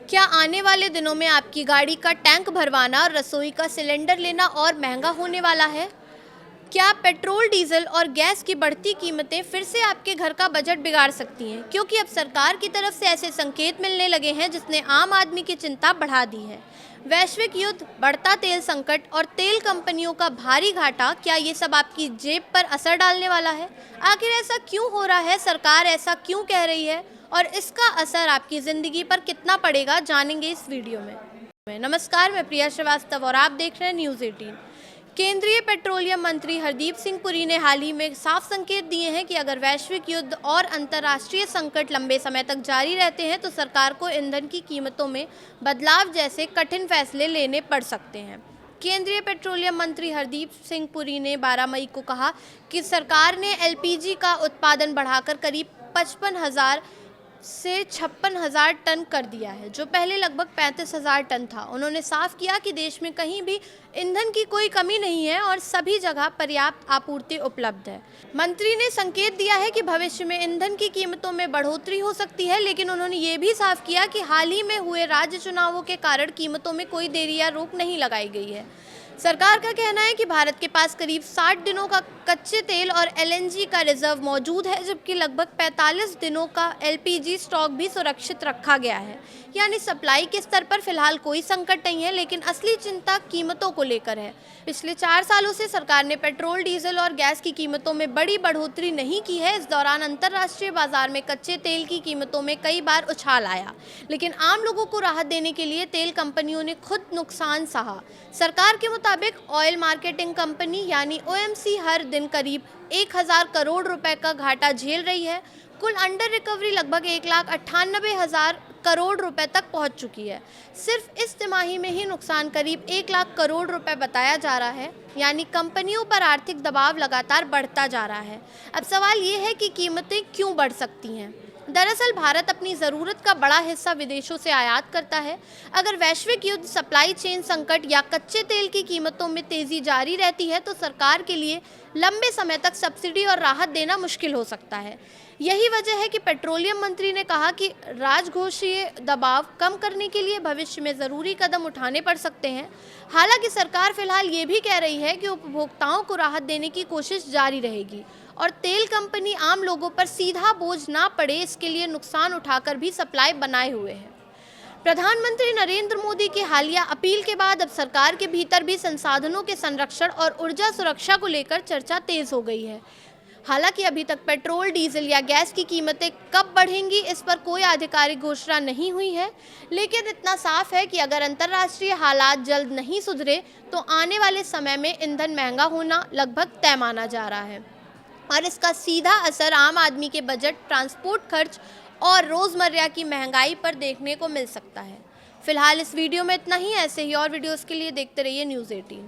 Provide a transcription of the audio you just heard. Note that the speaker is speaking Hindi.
क्या आने वाले दिनों में आपकी गाड़ी का टैंक भरवाना और रसोई का सिलेंडर लेना और महंगा होने वाला है? क्या पेट्रोल, डीजल और गैस की बढ़ती कीमतें फिर से आपके घर का बजट बिगाड़ सकती हैं? क्योंकि अब सरकार की तरफ से ऐसे संकेत मिलने लगे हैं जिसने आम आदमी की चिंता बढ़ा दी है। वैश्विक युद्ध, बढ़ता तेल संकट और तेल कंपनियों का भारी घाटा, क्या ये सब आपकी जेब पर असर डालने वाला है? आखिर ऐसा क्यों हो रहा है? सरकार ऐसा क्यों कह रही है? और इसका असर आपकी ज़िंदगी पर कितना पड़ेगा, जानेंगे इस वीडियो में। नमस्कार, मैं प्रिया श्रीवास्तव और आप देख रहे हैं न्यूज़ 18। केंद्रीय पेट्रोलियम मंत्री हरदीप सिंह पुरी ने हाल ही में साफ संकेत दिए हैं कि अगर वैश्विक युद्ध और अंतर्राष्ट्रीय संकट लंबे समय तक जारी रहते हैं तो सरकार को ईंधन की कीमतों में बदलाव जैसे कठिन फैसले लेने पड़ सकते हैं। केंद्रीय पेट्रोलियम मंत्री हरदीप सिंह पुरी ने 12 मई को कहा कि सरकार ने एलपीजी का उत्पादन बढ़ाकर करीब 55,000 से 56,000 टन कर दिया है, जो पहले लगभग 35,000 टन था। उन्होंने साफ किया कि देश में कहीं भी ईंधन की कोई कमी नहीं है और सभी जगह पर्याप्त आपूर्ति उपलब्ध है। मंत्री ने संकेत दिया है कि भविष्य में ईंधन की कीमतों में बढ़ोतरी हो सकती है, लेकिन उन्होंने ये भी साफ किया कि हाल ही में हुए राज्य चुनावों के कारण कीमतों में कोई देरी या रोक नहीं लगाई गई है। सरकार का कहना है कि भारत के पास करीब 60 दिनों का कच्चे तेल और एलएनजी का रिजर्व मौजूद है, जबकि लगभग 45 दिनों का एलपीजी स्टॉक भी सुरक्षित रखा गया है। यानी सप्लाई के स्तर पर फिलहाल कोई संकट नहीं है, लेकिन असली चिंता कीमतों को लेकर है। पिछले 4 सालों से सरकार ने पेट्रोल, डीजल और गैस की कीमतों में बड़ी बढ़ोतरी नहीं की है। इस दौरान अंतर्राष्ट्रीय बाजार में कच्चे तेल की कीमतों में कई बार उछाल आया, लेकिन आम लोगों को राहत देने के लिए तेल कंपनियों ने खुद नुकसान सहा। सरकार के मुताबिक ऑयल मार्केटिंग कंपनी यानी ओएमसी हर दिन करीब 1,000 करोड़ रुपए का घाटा झेल रही है। कुल अंडर रिकवरी लगभग 1,98,000 करोड़ रुपए तक पहुंच चुकी है। सिर्फ इस तिमाही में ही नुकसान करीब 1 लाख करोड़ रुपए बताया जा रहा है। यानी कंपनियों पर आर्थिक दबाव लगातार बढ़ता जा रहा है। अब सवाल ये है कि कीमतें क्यों बढ़ सकती हैं। दरअसल भारत अपनी ज़रूरत का बड़ा हिस्सा विदेशों से आयात करता है। अगर वैश्विक युद्ध, सप्लाई चेन संकट या कच्चे तेल की कीमतों में तेज़ी जारी रहती है तो सरकार के लिए लंबे समय तक सब्सिडी और राहत देना मुश्किल हो सकता है। यही वजह है कि पेट्रोलियम मंत्री ने कहा कि राजकोषीय दबाव कम करने के लिए भविष्य में ज़रूरी कदम उठाने पड़ सकते हैं। हालांकि सरकार फिलहाल ये भी कह रही है कि उपभोक्ताओं को राहत देने की कोशिश जारी रहेगी और तेल कंपनी आम लोगों पर सीधा बोझ ना पड़े, इसके लिए नुकसान उठाकर भी सप्लाई बनाए हुए है। प्रधानमंत्री नरेंद्र मोदी की हालिया अपील के बाद अब सरकार के भीतर भी संसाधनों के संरक्षण और ऊर्जा सुरक्षा को लेकर चर्चा तेज हो गई है। हालांकि अभी तक पेट्रोल, डीजल या गैस की कीमतें कब बढ़ेंगी, इस पर कोई आधिकारिक घोषणा नहीं हुई है, लेकिन इतना साफ है कि अगर अंतर्राष्ट्रीय हालात जल्द नहीं सुधरे तो आने वाले समय में ईंधन महंगा होना लगभग तय माना जा रहा है और इसका सीधा असर आम आदमी के बजट, ट्रांसपोर्ट खर्च और रोज़मर्रा की महंगाई पर देखने को मिल सकता है। फिलहाल इस वीडियो में इतना ही। ऐसे ही और वीडियोस के लिए देखते रहिए न्यूज़ 18।